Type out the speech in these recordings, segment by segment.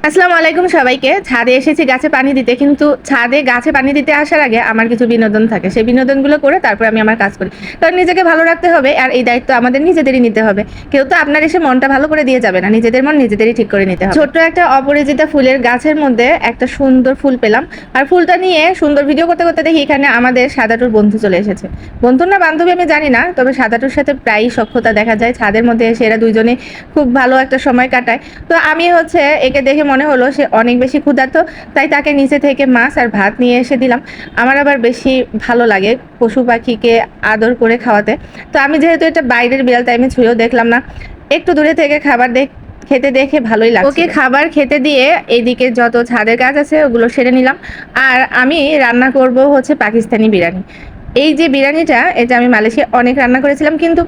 আসসালামু আলাইকুম সবাইকে। ছাদে এসেছি গাছে পানি দিতে। কিন্তু ছাদে গাছে পানি দিতে আসার আগে আমার কিছু বিনোদন থাকে। সেই বিনোদনগুলো করে তারপরে আমি আমার কাজ করি। কারণ নিজেকে ভালো রাখতে হবে আর এই দায়িত্ব আমাদের নিজেদেরই নিতে হবে। কেউ তো আপনার এসে মনটা ভালো করে দিয়ে যাবে না। নিজেদের মন নিজেদেরই ঠিক করে নিতে হবে। ছোট্ট একটা অপরাজিতা ফুলের গাছের মধ্যে একটা সুন্দর ফুল পেলাম। আর ফুলটা নিয়ে সুন্দর ভিডিও করতে করতে দেখি এখানে আমাদের সাদাটুর বন্ধু চলে এসেছে। বন্ধু না বান্ধবী আমি জানি না, তবে সাদাটুর সাথে প্রায়ই সখ্যতা দেখা যায়। ছাদের মধ্যে এসে এরা দুইজনে খুব ভালো একটা সময় কাটায়। তো আমি একে দেখে মনে হলো সে অনেক বেশি ক্ষুধার্ত, তাই তাকে নিচে থেকে মাছ আর ভাত নিয়ে এসে দিলাম। আমার আবার বেশি ভালো লাগে পশু পাখিকে আদর করে খাওয়াতে। তো আমি যেহেতু এটা বাইরের বিড়াল, তাই আমি ছুঁয়েও দেখলাম না, একটু দূরে থেকে খাবার খেতে দেখে ভালোই লাগছে। ওকে খাবার খেতে দিয়ে এইদিকে যত ছাদের কাজ আছে ওগুলো সেরে নিলাম। আর আমি রান্না করব পাকিস্তানি বিরিয়ানি। এই যে বিরিয়ানিটা, এটা আমি মালয়েশিয়া অনেক রান্না করেছিলাম, কিন্তু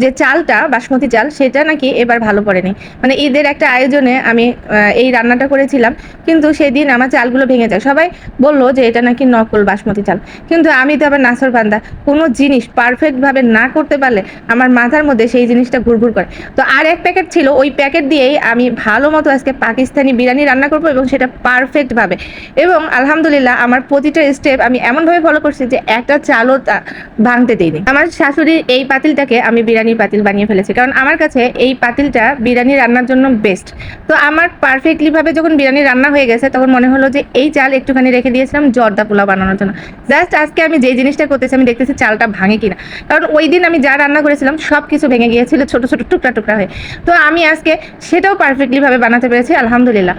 যে চালটা বাসমতি চাল সেটা নাকি এবার ভালো পড়েনি। মানে ঈদের একটা আয়োজনে আমি এই রান্নাটা করেছিলাম, কিন্তু সেদিন আমার চালগুলো ভেঙে যায়। সবাই বলল যে এটা নাকি নকল বাসমতি চাল, কিন্তু আমি তো আবার নাছর বান্দা, কোনো জিনিস পারফেক্টভাবে না করতে পারলে আমার মাথার মধ্যে সেই জিনিসটা ঘুরঘুর করে। তো আর এক প্যাকেট ছিল, ওই প্যাকেট দিয়েই আমি ভালো মতো আজকে পাকিস্তানি বিরিয়ানি রান্না করবো, এবং সেটা পারফেক্টভাবে। এবং আলহামদুলিল্লাহ আমার প্রতিটা স্টেপ আমি এমনভাবে ফলো করছি যে একটা চালও ভাঙতে দিইনি। আমার শাশুড়ির এই পাতিলটাকে আমি বিরিয়ানির পাতিল বানিয়ে ফেলেছি, কারণ আমার কাছে এই পাতিলটা বিরিয়ানি রান্নার জন্য বেস্ট। তো আমার পারফেক্টলি ভাবে যখন বিরিয়ানি রান্না হয়ে গেছে, তখন মনে হলো যে এই চাল একটুখানি রেখে দিয়েছিলাম জর্দা পোলাও বানানোর জন্য। জাস্ট আজকে আমি যেই জিনিসটা করতেছি, আমি দেখতেছি চালটা ভাঙে কিনা, কারণ ওই দিন আমি যা রান্না করেছিলাম সব কিছু ভেঙে গিয়েছিল ছোট ছোট টুকরা টুকরা হয়ে। তো আমি আজকে সেটাও পারফেক্টলি ভাবে বানাতে পেরেছি, আলহামদুলিল্লাহ।